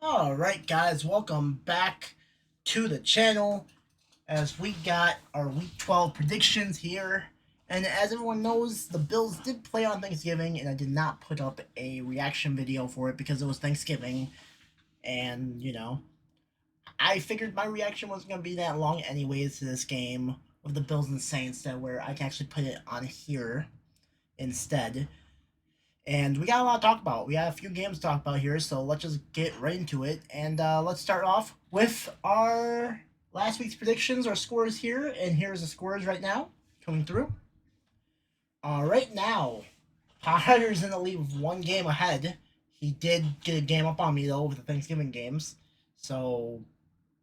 Alright guys, welcome back to the channel as we got our week 12 predictions here. And as everyone knows, the Bills did play on Thanksgiving and I did not put up a reaction video for it because it was Thanksgiving. And, I figured my reaction wasn't going to be that long anyways to this game with the Bills and Saints, that where I can actually put it on here instead. And we got a lot to talk about. We got a few games to talk about here, so let's just get right into it. And let's start off with our last week's predictions, our scores here. And here's the scores right now coming through. Right now, Potter's in the lead with one game ahead. He did get a game up on me, though, with the Thanksgiving games. So,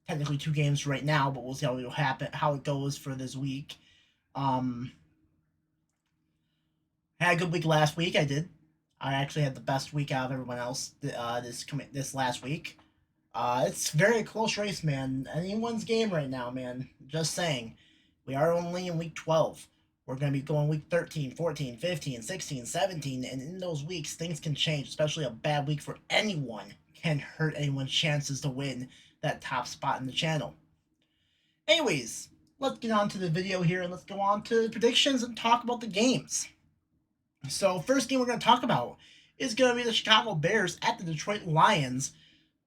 technically 2 games right now, but we'll see how it goes for this week. Had a good week last week, I did. I actually had the best week out of everyone else this last week. It's very close race, man. Anyone's game right now, man. Just saying. We are only in week 12. We're going to be going week 13, 14, 15, 16, 17, and in those weeks, things can change, especially a bad week for anyone can hurt anyone's chances to win that top spot in the channel. Anyways, let's get on to the video here and let's go on to the predictions and talk about the games. So, first game we're going to talk about is going to be the Chicago Bears at the Detroit Lions.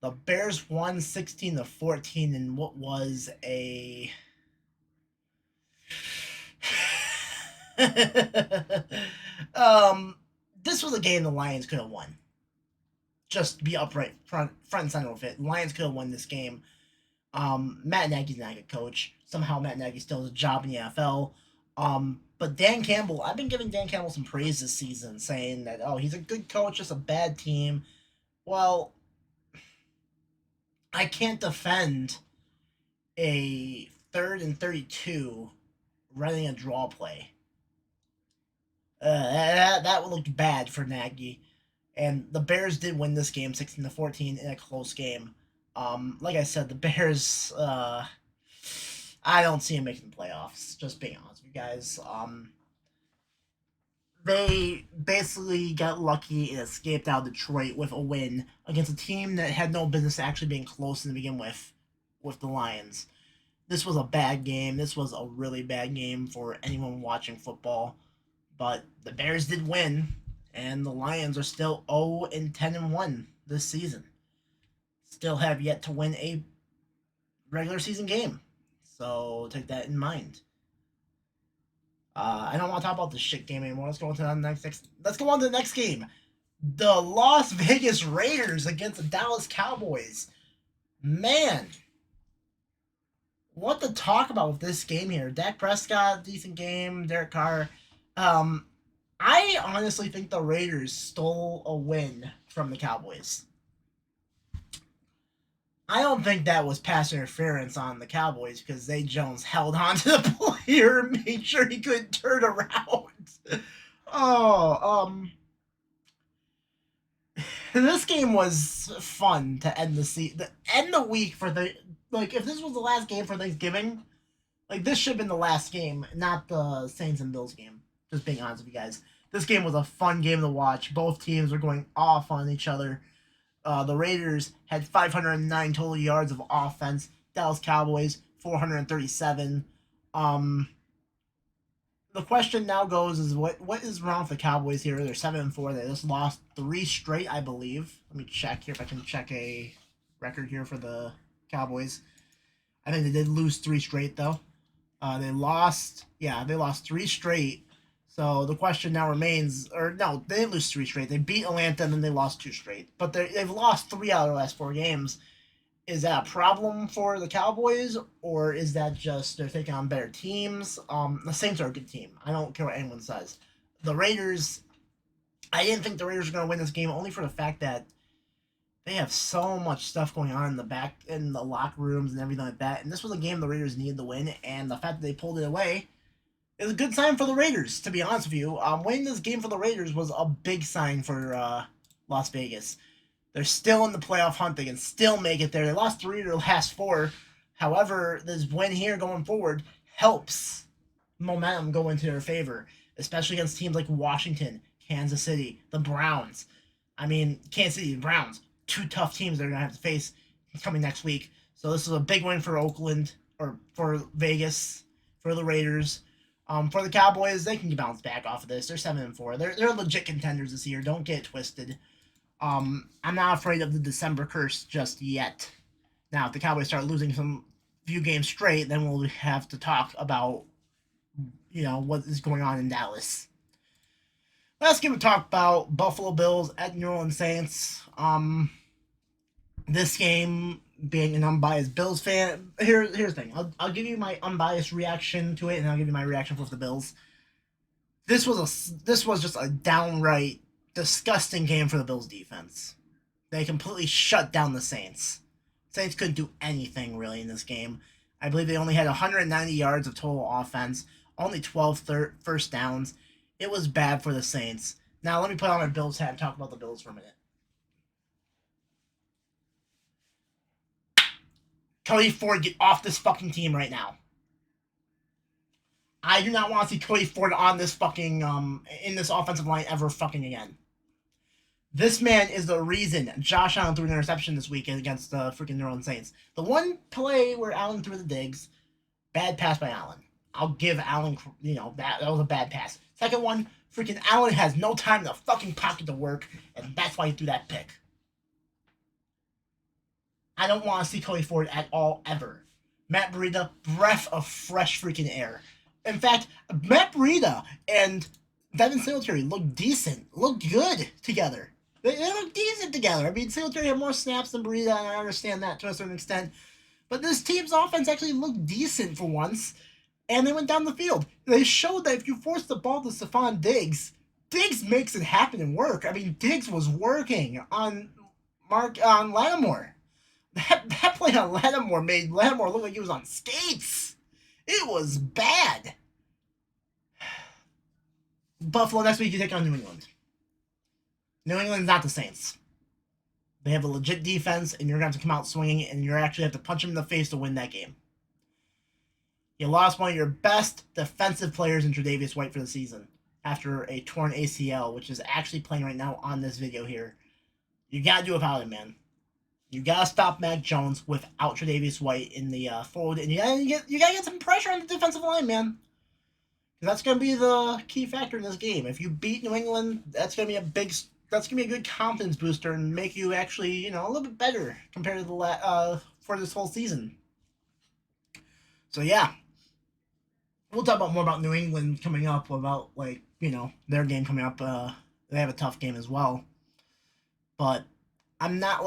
The Bears won 16-14 in what was a this was a game the Lions could have won. Just be upright, front and center with it. The Lions could have won this game. Matt Nagy's not a good coach. Somehow Matt Nagy still has a job in the NFL. But Dan Campbell, I've been giving Dan Campbell some praise this season, saying that, oh, he's a good coach, just a bad team. Well, I can't defend a 3rd and 32 running a draw play. That would look bad for Nagy. And the Bears did win this game 16-14 in a close game. Like I said, the Bears, I don't see them making the playoffs, just being honest with you guys. They basically got lucky and escaped out of Detroit with a win against a team that had no business actually being close to begin with the Lions. This was a bad game. This was a really bad game for anyone watching football. But the Bears did win, and the Lions are still 0-10-1 this season. Still have yet to win a regular season game. So take that in mind. I don't want to talk about this shit game anymore. Let's go on to the next game. The Las Vegas Raiders against the Dallas Cowboys. Man, what to talk about with this game here? Dak Prescott, decent game. Derek Carr. I honestly think the Raiders stole a win from the Cowboys. I don't think that was pass interference on the Cowboys because Zay Jones held on to the player and made sure he couldn't turn around. This game was fun to end the week for the if this was the last game for Thanksgiving, this should have been the last game, not the Saints and Bills game. Just being honest with you guys, this game was a fun game to watch. Both teams were going off on each other. The Raiders had 509 total yards of offense. Dallas Cowboys 437. The question now goes is what is wrong with the Cowboys here? They're 7-4. They just lost 3 straight, I believe. Let me check here if I can check a record here for the Cowboys. I think they did lose 3 straight though. They lost 3 straight. So the question now remains, or no, they didn't lose 3 straight. They beat Atlanta and then they lost 2 straight. But they've lost 3 out of their last 4 games. Is that a problem for the Cowboys, or is that just they're taking on better teams? The Saints are a good team. I don't care what anyone says. The Raiders, I didn't think the Raiders were going to win this game only for the fact that they have so much stuff going on in the locker rooms and everything like that. And this was a game the Raiders needed to win, and the fact that they pulled it away is a good sign for the Raiders, to be honest with you. Winning this game for the Raiders was a big sign for Las Vegas. They're still in the playoff hunt. They can still make it there. They lost 3 of their last 4. However, this win here going forward helps momentum go into their favor, especially against teams like Washington, Kansas City, the Browns. I mean, Kansas City, the Browns. two tough teams they're going to have to face coming next week. So this is a big win for Oakland, or for Vegas, for the Raiders. For the Cowboys, they can bounce back off of this. They're 7-4. They're legit contenders this year. Don't get it twisted. I'm not afraid of the December curse just yet. Now, if the Cowboys start losing some few games straight, then we'll have to talk about, what is going on in Dallas. Let's talk about Buffalo Bills at New Orleans Saints. This game, being an unbiased Bills fan, here's the thing. I'll give you my unbiased reaction to it, and I'll give you my reaction for the Bills. This was just a downright disgusting game for the Bills defense. They completely shut down the Saints. Saints couldn't do anything really in this game. I believe they only had 190 yards of total offense, only 12 first downs. It was bad for the Saints. Now let me put on my Bills hat and talk about the Bills for a minute. Cody Ford, get off this fucking team right now. I do not want to see Cody Ford on this fucking, in this offensive line ever fucking again. This man is the reason Josh Allen threw an interception this weekend against the freaking New Orleans Saints. The one play where Allen threw the digs, bad pass by Allen. I'll give Allen, that was a bad pass. Second one, freaking Allen has no time in the fucking pocket to work, and that's why he threw that pick. I don't want to see Cody Ford at all, ever. Matt Breida, breath of fresh freaking air. In fact, Matt Breida and Devin Singletary look decent, look good together. They look decent together. I mean, Singletary had more snaps than Breida, and I understand that to a certain extent. But this team's offense actually looked decent for once, and they went down the field. They showed that if you force the ball to Stephon Diggs, Diggs makes it happen and work. I mean, Diggs was working on Lattimore. That play on Lattimore made Lattimore look like he was on skates. It was bad. Buffalo, next week you take on New England. New England's not the Saints. They have a legit defense, and you're going to have to come out swinging, and you actually have to punch them in the face to win that game. You lost one of your best defensive players in Tre'Davious White for the season after a torn ACL, which is actually playing right now on this video here. You got to do without him, man. You got to stop Mac Jones without Tre'Davious White in the forward, and you got to get some pressure on the defensive line, man. Because that's going to be the key factor in this game. If you beat New England, that's going to be a good confidence booster and make you actually, a little bit better compared to the for this whole season. So yeah, we'll talk more about New England coming up, about their game coming up. They have a tough game as well, but I'm not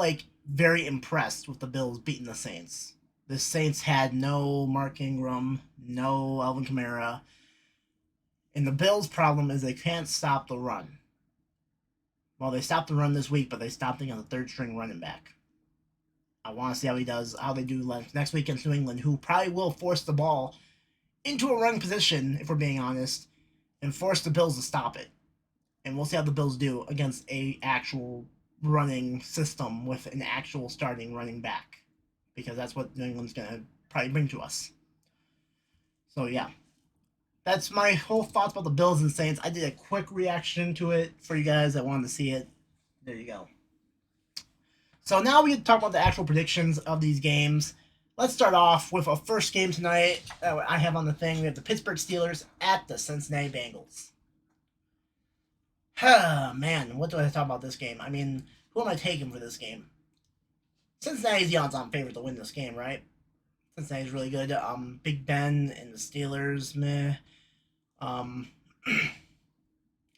very impressed with the Bills beating the Saints. The Saints had no Mark Ingram, no Alvin Kamara, and the Bills' problem is they can't stop the run. Well, they stopped the run this week, but they stopped it on the third-string running back. I want to see how they do next week against New England, who probably will force the ball into a running position, if we're being honest, and force the Bills to stop it. And we'll see how the Bills do against a actual running system with an actual starting running back, because that's what New England's going to probably bring to us. So, yeah. That's my whole thoughts about the Bills and Saints. I did a quick reaction to it for you guys that wanted to see it. There you go. So now we can talk about the actual predictions of these games. Let's start off with a first game tonight that I have on the thing. We have the Pittsburgh Steelers at the Cincinnati Bengals. Man, what do I talk about this game? I mean, who am I taking for this game? Cincinnati's the odds-on favorite to win this game, right? Cincinnati's really good. Big Ben and the Steelers, meh. I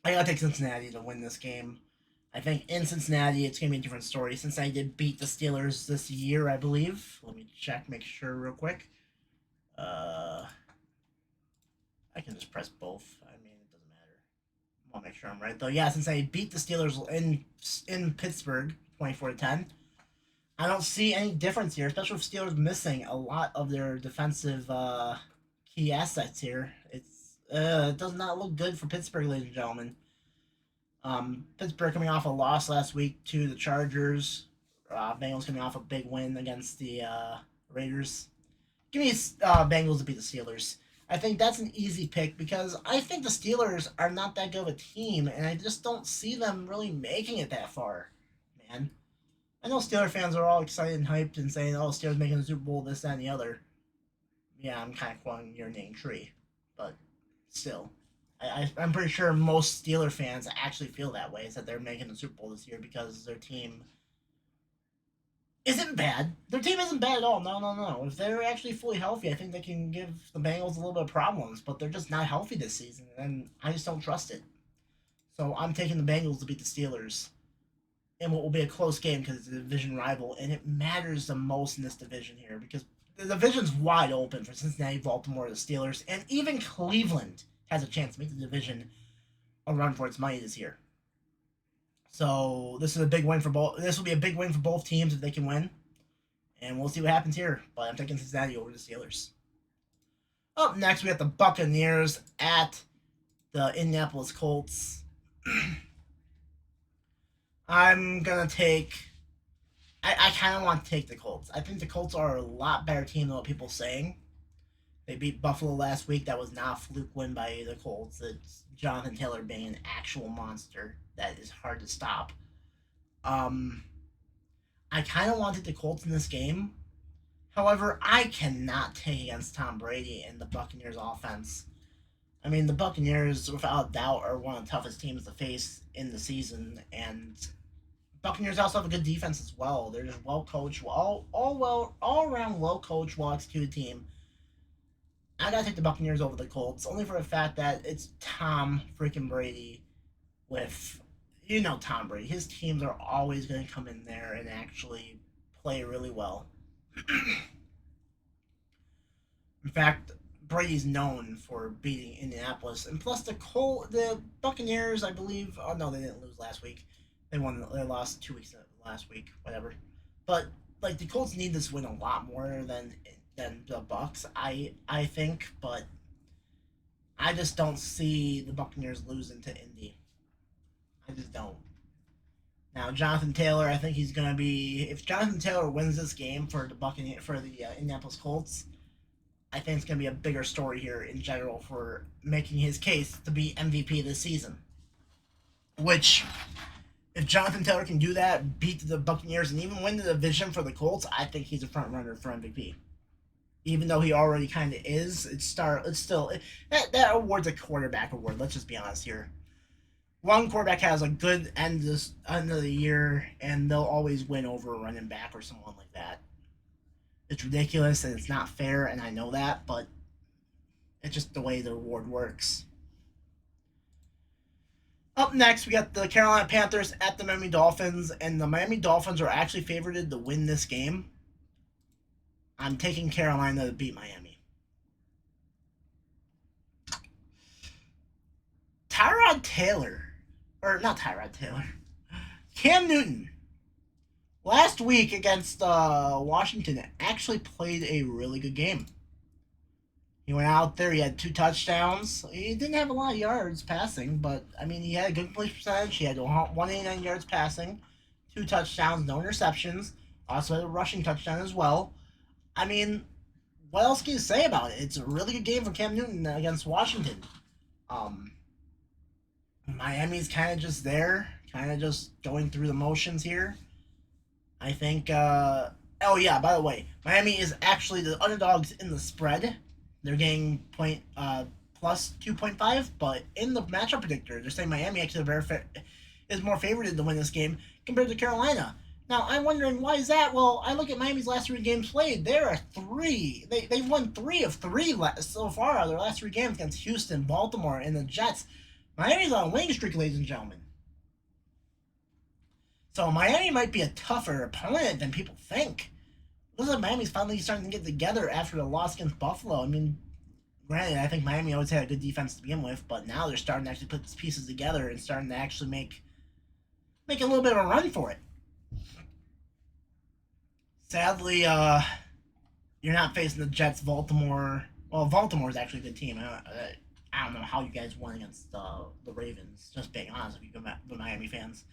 gotta take Cincinnati to win this game. I think in Cincinnati, it's gonna be a different story. Cincinnati did beat the Steelers this year, I believe. Let me check, make sure real quick. I can just press both. I mean, it doesn't matter. I want to make sure I'm right, though. Yeah, Cincinnati beat the Steelers in Pittsburgh, 24-10. I don't see any difference here, especially with Steelers missing a lot of their defensive key assets here. It does not look good for Pittsburgh, ladies and gentlemen. Pittsburgh coming off a loss last week to the Chargers. Bengals coming off a big win against the Raiders. Give me Bengals to beat the Steelers. I think that's an easy pick because I think the Steelers are not that good of a team, and I just don't see them really making it that far, man. I know Steeler fans are all excited and hyped and saying, "Oh, Steelers making the Super Bowl, this, that, and the other." Yeah, I'm kind of quoting your name tree, but still, I'm pretty sure most Steeler fans actually feel that way. Is that they're making the Super Bowl this year because their team isn't bad. Their team isn't bad at all. No, no, no. If they're actually fully healthy, I think they can give the Bengals a little bit of problems. But they're just not healthy this season, and I just don't trust it. So I'm taking the Bengals to beat the Steelers in what will be a close game because it's a division rival, and it matters the most in this division here because the division's wide open for Cincinnati, Baltimore, the Steelers, and even Cleveland has a chance to make the division a run for its money this year. So this is a big win for both. This will be a big win for both teams if they can win, and we'll see what happens here. But I'm taking Cincinnati over the Steelers. Up next, we got the Buccaneers at the Indianapolis Colts. I'm gonna take. I kind of want to take the Colts. I think the Colts are a lot better team than what people are saying. They beat Buffalo last week. That was not a fluke win by the Colts. It's Jonathan Taylor being an actual monster that is hard to stop. Um, I kind of wanted the Colts in this game. However, I cannot take against Tom Brady and the Buccaneers offense. I mean, the Buccaneers, without doubt, are one of the toughest teams to face in the season, and Buccaneers also have a good defense as well. They're just well coached, all around well coached, well executed team. I gotta take the Buccaneers over the Colts, only for the fact that it's Tom freaking Brady with, Tom Brady. His teams are always going to come in there and actually play really well. In fact, Brady's known for beating Indianapolis, and plus the Buccaneers, I believe. Oh no, they didn't lose last week. They won. They lost 2 weeks last week, whatever. But like the Colts need this win a lot more than the Bucs. I think, but I just don't see the Buccaneers losing to Indy. I just don't. Now, Jonathan Taylor, I think he's gonna be. If Jonathan Taylor wins this game for the Indianapolis Colts, I think it's gonna be a bigger story here in general for making his case to be MVP this season. Which, if Jonathan Taylor can do that, beat the Buccaneers, and even win the division for the Colts, I think he's a front runner for MVP. Even though he already kind of is, that award's a quarterback award. Let's just be honest here. One quarterback has a good end of the year, and they'll always win over a running back or someone like that. It's ridiculous and it's not fair, and I know that, but it's just the way the award works. Up next, we got the Carolina Panthers at the Miami Dolphins, and the Miami Dolphins are actually favored to win this game. I'm taking Carolina to beat Miami. Tyrod Taylor, or not Tyrod Taylor, Cam Newton, last week against Washington, actually played a really good game. He went out there, he had 2 touchdowns. He didn't have a lot of yards passing, but, I mean, he had a good completion percentage. He had 189 yards passing, 2 touchdowns, no interceptions. Also had a rushing touchdown as well. I mean, what else can you say about it? It's a really good game for Cam Newton against Washington. Miami's kind of just there, kind of just going through the motions here. I think. Oh yeah, by the way, Miami is actually the underdogs in the spread. They're getting plus 2.5, but in the matchup predictor, they're saying Miami actually is more favored to win this game compared to Carolina. Now, I'm wondering, why is that? Well, I look at Miami's last 3 games played. There are 3. They've won 3 of 3 so far out of their last 3 games against Houston, Baltimore, and the Jets. Miami's on a winning streak, ladies and gentlemen. So Miami might be a tougher opponent than people think. Looks like Miami's finally starting to get together after the loss against Buffalo. I mean, granted, I think Miami always had a good defense to begin with, but now they're starting to actually put these pieces together and starting to actually make a little bit of a run for it. Sadly, you're not facing the Jets, Baltimore. Well, Baltimore is actually a good team. I don't know how you guys won against the Ravens. Just being honest with you, the Miami fans.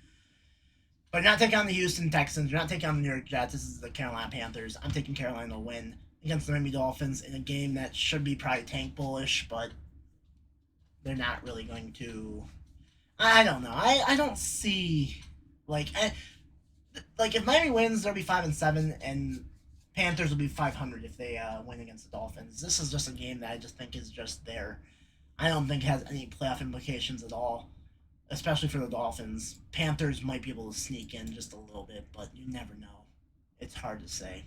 But you're not taking on the Houston Texans. You're not taking on the New York Jets. This is the Carolina Panthers. I'm taking Carolina to win against the Miami Dolphins in a game that should be probably tank bullish, but they're not really going to. I don't know. I don't see like if Miami wins, they'll be 5-7, and Panthers will be 500 if they win against the Dolphins. This is just a game that I just think is just there. I don't think it has any playoff implications at all, especially for the Dolphins. Panthers might be able to sneak in just a little bit, but you never know. It's hard to say.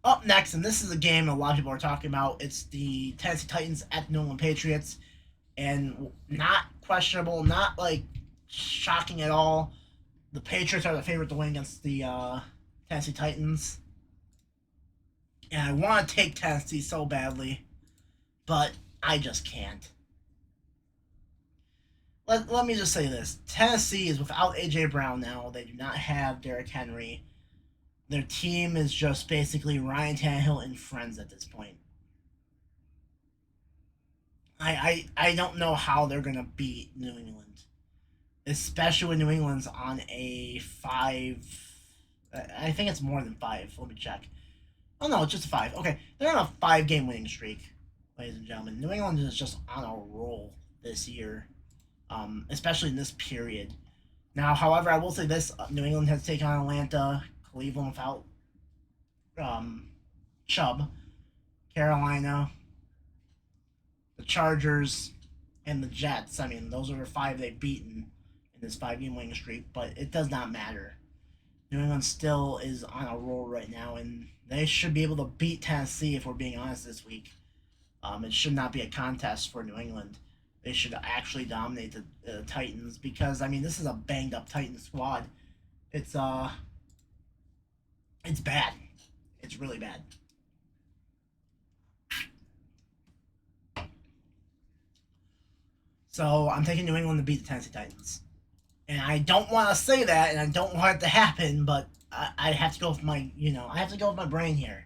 Up next, and this is a game a lot of people are talking about, it's the Tennessee Titans at the New England Patriots. And not questionable, not like shocking at all. The Patriots are the favorite to win against the Tennessee Titans. And I want to take Tennessee so badly, but I just can't. Let me just say this. Tennessee is without A.J. Brown now. They do not have Derrick Henry. Their team is just basically Ryan Tannehill and friends at this point. I don't know how they're going to beat New England. Especially when New England's on a 5... I think it's more than 5. Let me check. Oh, no, it's just a 5. Okay, they're on a 5-game winning streak, ladies and gentlemen. New England is just on a roll this year, especially in this period. Now, however, I will say this. New England has taken on Atlanta, Cleveland without Chubb, Carolina, the Chargers, and the Jets. I mean, those are the 5 they've beaten in this 5-game winning streak, but it does not matter. New England still is on a roll right now, and they should be able to beat Tennessee if we're being honest this week. It should not be a contest for New England. They should actually dominate the Titans because, I mean, this is a banged-up Titan squad. It's bad. It's really bad. So I'm taking New England to beat the Tennessee Titans. And I don't want to say that, and I don't want it to happen, but I have to go with my, I have to go with my brain here.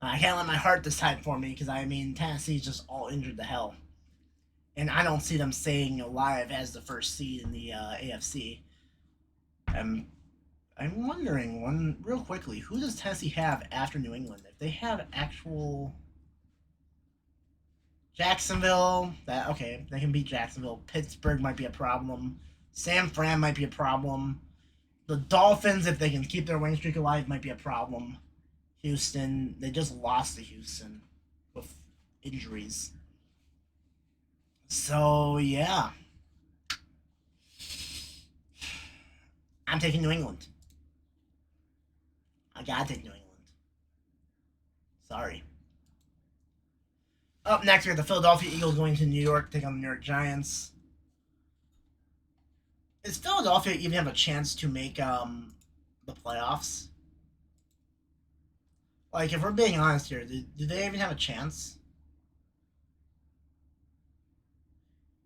I can't let my heart decide for me because, I mean, Tennessee's just all injured to hell. And I don't see them staying alive as the first seed in the AFC. I'm wondering, real quickly, who does Tennessee have after New England? If they have actual... Jacksonville, okay, they can beat Jacksonville. Pittsburgh might be a problem. San Fran might be a problem. The Dolphins, if they can keep their winning streak alive, might be a problem. Houston, they just lost to Houston with injuries. So, yeah. I'm taking New England. I gotta take New England. Sorry. Up next, we have the Philadelphia Eagles going to New York to take on the New York Giants. Does Philadelphia even have a chance to make the playoffs? Like, if we're being honest here, do they even have a chance?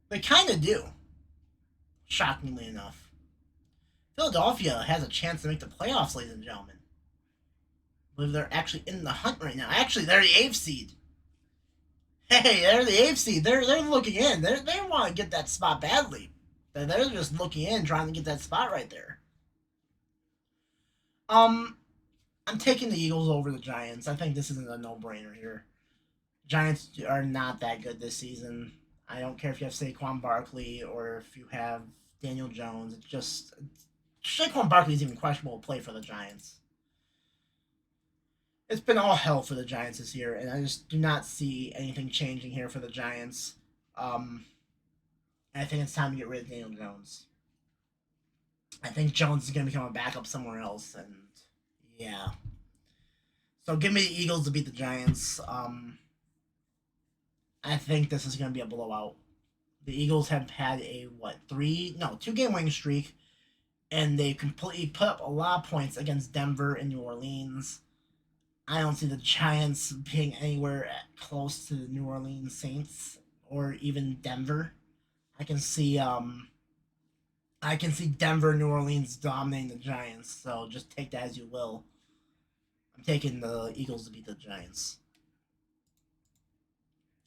They kind of do. Shockingly enough. Philadelphia has a chance to make the playoffs, ladies and gentlemen. I believe they're actually in the hunt right now. Actually, they're the 8th seed. Hey, they're the 8th seed. They're looking in. They want to get that spot badly. They're just looking in, trying to get that spot right there. I'm taking the Eagles over the Giants. I think this isn't a no-brainer here. Giants are not that good this season. I don't care if you have Saquon Barkley or if you have Daniel Jones. It's just... Saquon Barkley is even questionable to play for the Giants. It's been all hell for the Giants this year, and I just do not see anything changing here for the Giants. I think it's time to get rid of Daniel Jones. I think Jones is going to become a backup somewhere else, and yeah. So give me the Eagles to beat the Giants. I think this is going to be a blowout. The Eagles have had a, 2-game winning streak, and they completely put up a lot of points against Denver and New Orleans. I don't see the Giants being anywhere close to the New Orleans Saints or even Denver. I can see Denver, New Orleans dominating the Giants. So just take that as you will. I'm taking the Eagles to beat the Giants.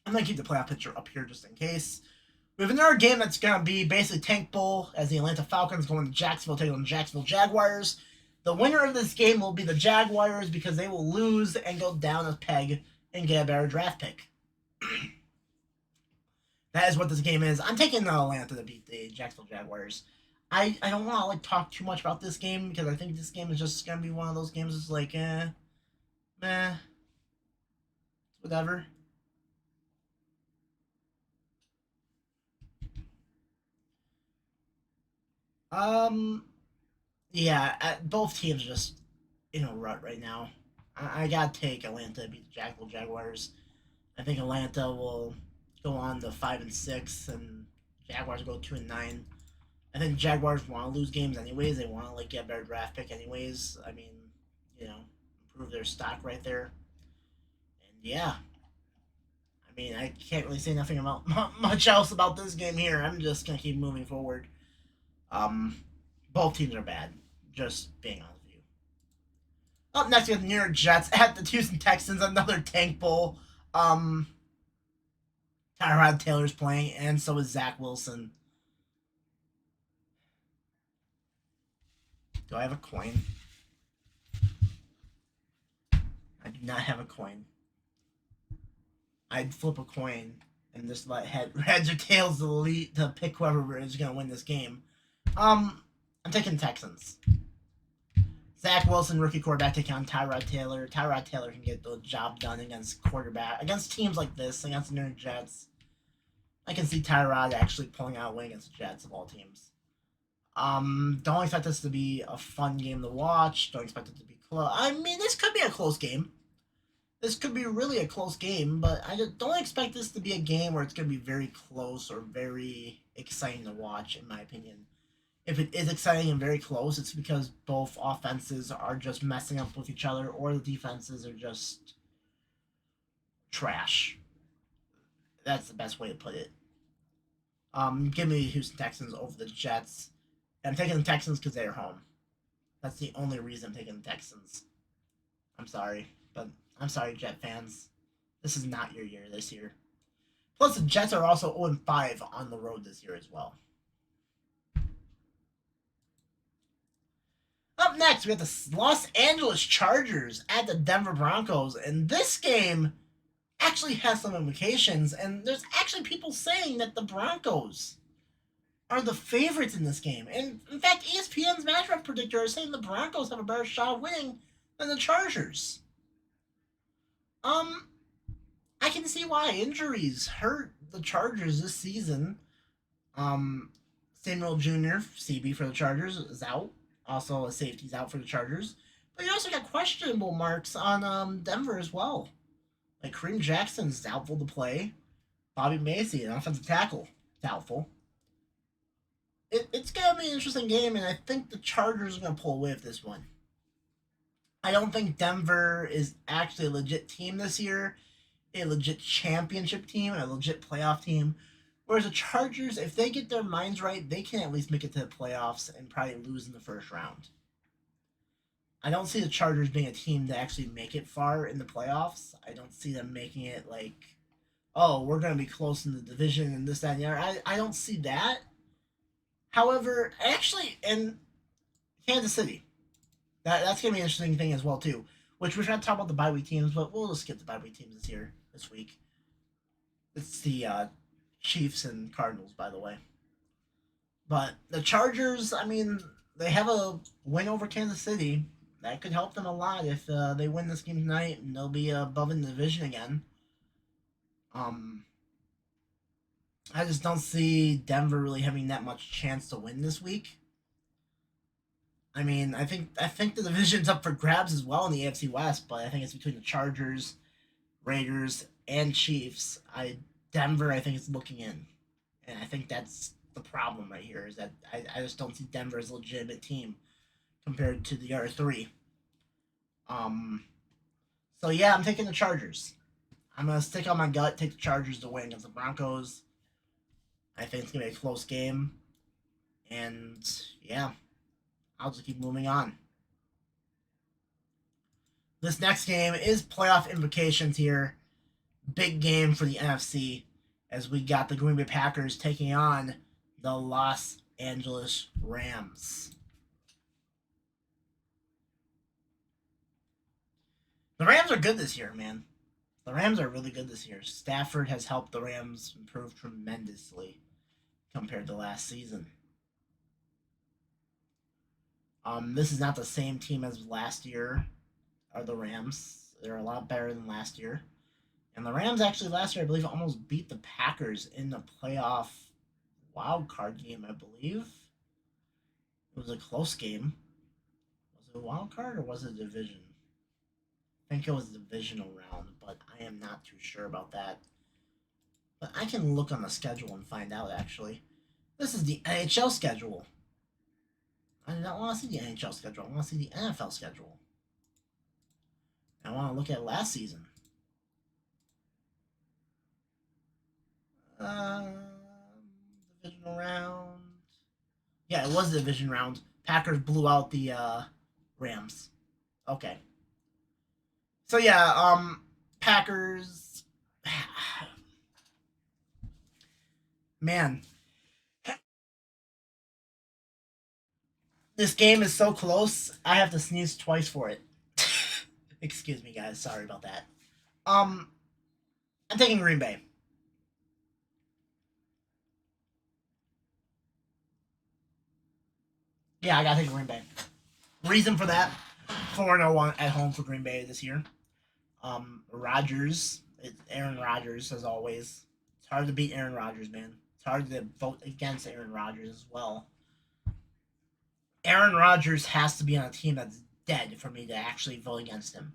I'm gonna keep the playoff picture up here just in case. We have another game that's gonna be basically tank bowl as the Atlanta Falcons going to Jacksonville taking on the Jacksonville Jaguars. The winner of this game will be the Jaguars because they will lose and go down a peg and get a better draft pick. That is what this game is. I'm taking Atlanta to beat the Jacksonville Jaguars. I don't want to like talk too much about this game because I think this game is just gonna be one of those games that's like meh, whatever. Um, yeah, both teams are just in a rut right now. I gotta take Atlanta to beat the Jaguars. I think Atlanta will go on to 5-6, and Jaguars go 2-9. I think Jaguars want to lose games anyways. They want to like get a better draft pick anyways. I mean, you know, improve their stock right there. And yeah, I mean, I can't really say nothing about much else about this game here. I'm just gonna keep moving forward. Um, both teams are bad. Just being honest with you. Up next, we have the New York Jets at the Houston Texans. Another tank bowl. Um, Tyrod Taylor's playing, and so is Zach Wilson. Do I have a coin? I do not have a coin. I'd flip a coin and just let heads or tails to pick whoever is going to win this game. I'm taking Texans. Zach Wilson, rookie quarterback, taking on Tyrod Taylor. Tyrod Taylor can get the job done against teams like this, against the New York Jets. I can see Tyrod actually pulling out a win against the Jets of all teams. Don't expect this to be a fun game to watch. Don't expect it to be close. I mean, this could be a close game. This could be really a close game, but I just don't expect this to be a game where it's going to be very close or very exciting to watch, in my opinion. If it is exciting and very close, it's because both offenses are just messing up with each other or the defenses are just trash. That's the best way to put it. Give me the Houston Texans over the Jets. And I'm taking the Texans because they're home. That's the only reason I'm taking the Texans. I'm sorry, but I'm sorry, Jet fans. This is not your year this year. Plus, the Jets are also 0-5 on the road this year as well. Up next, we have the Los Angeles Chargers at the Denver Broncos. And this game actually has some implications. And there's actually people saying that the Broncos are the favorites in this game. And in fact, ESPN's matchup predictor is saying the Broncos have a better shot of winning than the Chargers. I can see why injuries hurt the Chargers this season. Samuel Jr., CB for the Chargers, is out. Also, a safety's out for the Chargers. But you also got questionable marks on Denver as well. Like Kareem Jackson's doubtful to play. Bobby Macy, an offensive tackle, doubtful. It's going to be an interesting game, and I think the Chargers are going to pull away with this one. I don't think Denver is actually a legit team this year, a legit championship team, a legit playoff team. Whereas the Chargers, if they get their minds right, they can at least make it to the playoffs and probably lose in the first round. I don't see the Chargers being a team to actually make it far in the playoffs. I don't see them making it like, oh, we're going to be close in the division and this, that, and the other. I don't see that. However, actually, in Kansas City, that's going to be an interesting thing as well, too. Which we're going to talk about the bye week teams, but we'll just skip the bye week teams this week. It's the Chiefs and Cardinals, by the way. But the Chargers, I mean, they have a win over Kansas City. That could help them a lot if they win this game tonight, and they'll be above in the division again. I just don't see Denver really having that much chance to win this week. I mean, I think the division's up for grabs as well in the AFC West, but I think it's between the Chargers, Raiders, and Chiefs. Denver, I think, is looking in, and I think that's the problem right here. Is that I just don't see Denver as a legitimate team compared to the other three. So yeah, I'm taking the Chargers. I'm gonna stick on my gut, take the Chargers to win against the Broncos. I think it's gonna be a close game, and yeah, I'll just keep moving on. This next game is playoff implications here. Big game for the NFC as we got the Green Bay Packers taking on the Los Angeles Rams. The Rams are good this year, man. The Rams are really good this year. Stafford has helped the Rams improve tremendously compared to last season. This is not the same team as last year, or the Rams. They're a lot better than last year. And the Rams actually last year, I believe, almost beat the Packers in the playoff wild card game, I believe. It was a close game. Was it a wild card or was it a division? I think it was a divisional round, but I am not too sure about that. But I can look on the schedule and find out, actually. This is the NHL schedule. I do not want to see the NHL schedule. I want to see the NFL schedule. I want to look at last season. Divisional round. Yeah, it was the division round. Packers blew out the Rams. Okay. So yeah, Packers. Man, this game is so close. I have to sneeze twice for it. Excuse me, guys. Sorry about that. I'm taking Green Bay. Yeah, I gotta take Green Bay. Reason for that: 4-1 at home for Green Bay this year. Rodgers, Aaron Rodgers as always. It's hard to beat Aaron Rodgers, man. It's hard to vote against Aaron Rodgers as well. Aaron Rodgers has to be on a team that's dead for me to actually vote against him.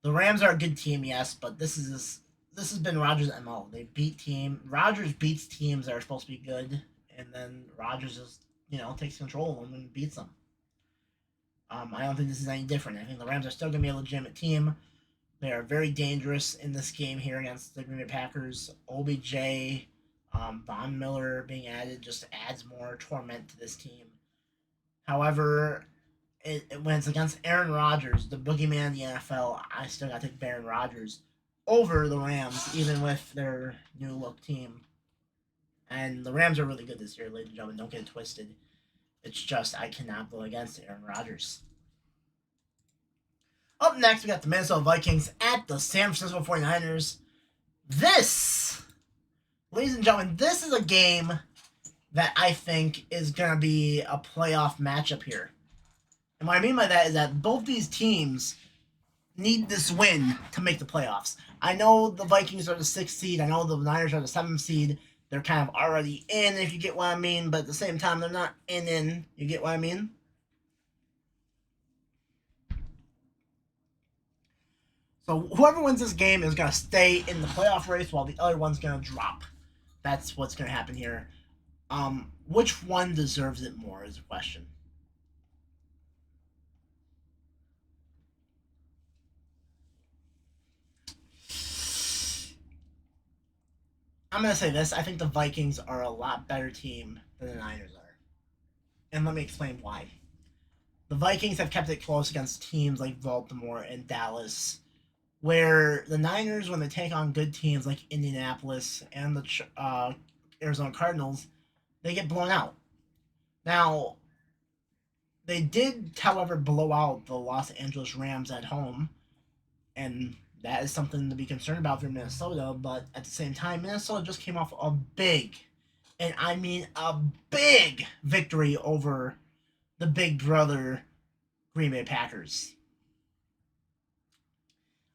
The Rams are a good team, yes, but this has been Rodgers' MO. They beat Rodgers beats teams that are supposed to be good, and then Rodgers just takes control of them and beats them. I don't think this is any different. I think the Rams are still going to be a legitimate team. They are very dangerous in this game here against the Green Bay Packers. OBJ, Von Miller being added just adds more torment to this team. However, when it's against Aaron Rodgers, the boogeyman of the NFL, I still got to take Aaron Rodgers over the Rams, even with their new look team. And the Rams are really good this year, ladies and gentlemen. Don't get it twisted. It's just I cannot go against Aaron Rodgers. Up next, we got the Minnesota Vikings at the San Francisco 49ers. This, ladies and gentlemen, this is a game that I think is going to be a playoff matchup here. And what I mean by that is that both these teams need this win to make the playoffs. I know the Vikings are the 6th seed. I know the Niners are the 7th seed. They're kind of already in, if you get what I mean. But at the same time, they're not in. You get what I mean? So whoever wins this game is going to stay in the playoff race while the other one's going to drop. That's what's going to happen here. Which one deserves it more is the question. I'm going to say this. I think the Vikings are a lot better team than the Niners are. And let me explain why. The Vikings have kept it close against teams like Baltimore and Dallas, where the Niners, when they take on good teams like Indianapolis and the Arizona Cardinals, they get blown out. Now, they did, however, blow out the Los Angeles Rams at home, and that is something to be concerned about for Minnesota, but at the same time, Minnesota just came off a big, and I mean a big victory over the big brother Green Bay Packers.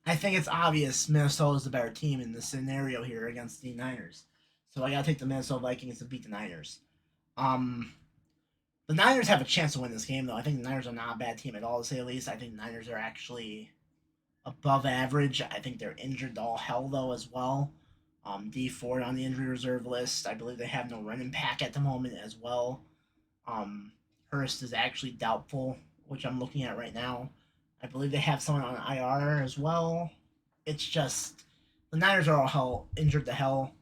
I think it's obvious Minnesota's the better team in this scenario here against the Niners. So I gotta take the Minnesota Vikings to beat the Niners. The Niners have a chance to win this game, though. I think the Niners are not a bad team at all, to say the least. I think the Niners are actually above average. I think they're injured to all hell, though, as well. D Ford on the injury reserve list. I believe they have no running back at the moment as well. Hurst is actually doubtful, which I'm looking at right now. I believe they have someone on IR as well. It's just the Niners are all injured to hell.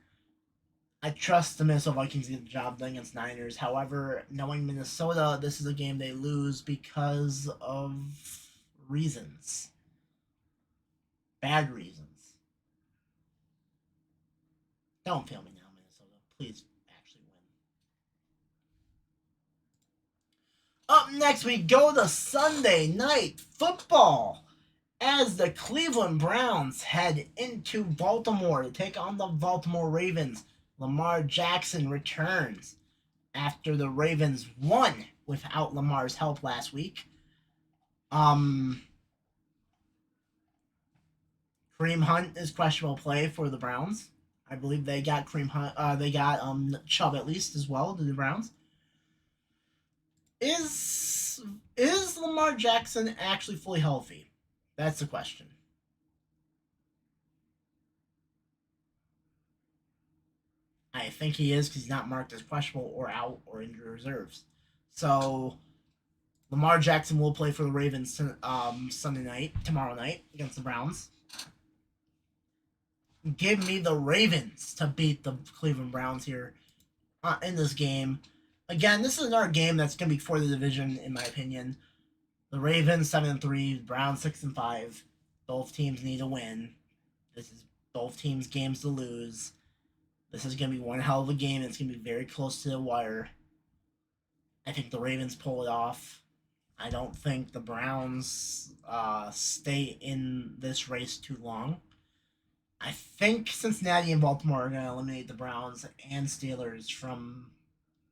I trust the Minnesota Vikings to get the job done against Niners. However, knowing Minnesota, this is a game they lose because of reasons. Bad reasons. Don't fail me now, Minnesota. Please actually win. Up next, we go to Sunday Night Football as the Cleveland Browns head into Baltimore to take on the Baltimore Ravens. Lamar Jackson returns after the Ravens won without Lamar's help last week. Kareem Hunt is questionable play for the Browns. I believe they got Kareem Hunt. They got Chubb at least as well to the Browns. Is Lamar Jackson actually fully healthy? That's the question. I think he is because he's not marked as questionable or out or injured reserves. So Lamar Jackson will play for the Ravens tomorrow night against the Browns. Give me the Ravens to beat the Cleveland Browns here in this game. Again, this is another game that's going to be for the division, in my opinion. The Ravens 7-3, Browns 6-5. Both teams need a win. This is both teams' games to lose. This is going to be one hell of a game. It's going to be very close to the wire. I think the Ravens pull it off. I don't think the Browns stay in this race too long. I think Cincinnati and Baltimore are going to eliminate the Browns and Steelers from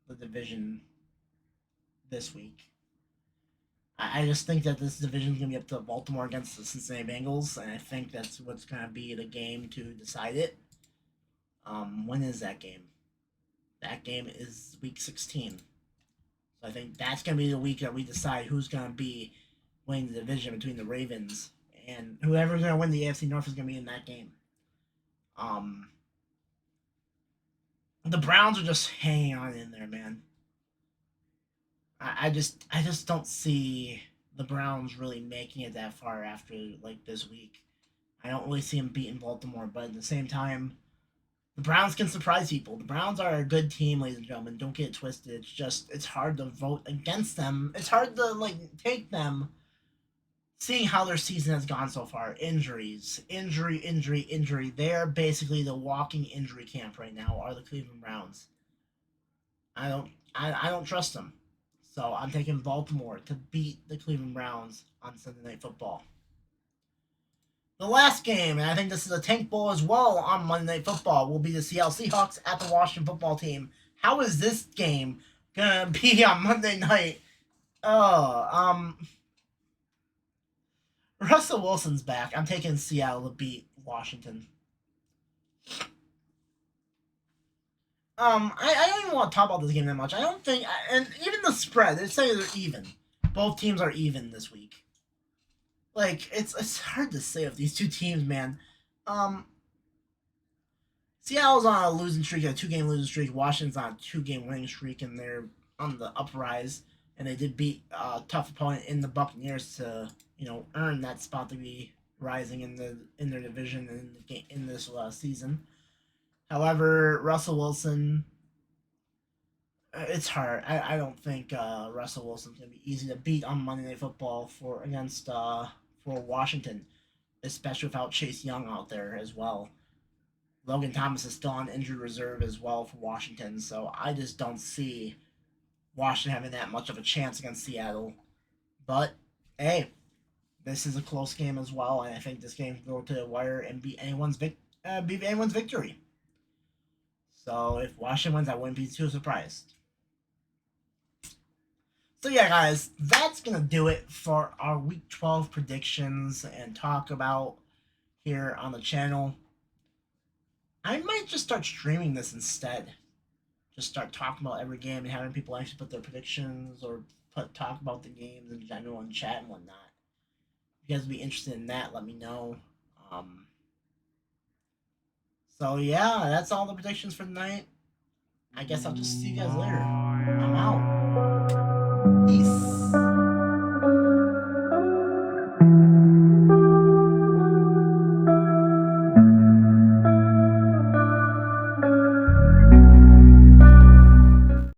the division this week. I just think that this division is going to be up to Baltimore against the Cincinnati Bengals, and I think that's what's going to be the game to decide it. When is that game? That game is week 16. So I think that's going to be the week that we decide who's going to be winning the division between the Ravens, and whoever's going to win the AFC North is going to be in that game. The Browns are just hanging on in there, man. I just don't see the Browns really making it that far after like this week. I don't really see them beating Baltimore, but at the same time, the Browns can surprise people. The Browns are a good team, ladies and gentlemen. Don't get it twisted. It's hard to vote against them. It's hard to take them, seeing how their season has gone so far. Injuries, injury. They're basically the walking injury camp right now. Are the Cleveland Browns? I don't trust them. So I'm taking Baltimore to beat the Cleveland Browns on Sunday Night Football. The last game, and I think this is a tank bowl as well on Monday Night Football, will be the Seattle Seahawks at the Washington Football Team. How is this game gonna be on Monday night? Russell Wilson's back. I'm taking Seattle to beat Washington. I don't even want to talk about this game that much. I don't think, and even the spread, they say they're even. Both teams are even this week. It's hard to say of these two teams, man. Seattle's on a losing streak, a 2-game losing streak. Washington's on a 2-game winning streak, and they're on the uprise. And they did beat a tough opponent in the Buccaneers to, earn that spot to be rising in their division in this season. However, Russell Wilson, it's hard. I don't think Russell Wilson's gonna be easy to beat on Monday Night Football for Washington, especially without Chase Young out there as well. Logan Thomas is still on injured reserve as well for Washington, so I just don't see Washington having that much of a chance against Seattle. But hey, this is a close game as well, and I think this game can go to the wire and beat anyone's victory. So if Washington wins, I wouldn't be too surprised. So yeah, guys, that's going to do it for our Week 12 predictions and talk about here on the channel. I might just start streaming this instead. Just start talking about every game and having people actually put their predictions or talk about the games in general and chat and whatnot. If you guys would be interested in that, let me know. So yeah, that's all the predictions for tonight. I guess I'll just see you guys later. I'm out. Peace.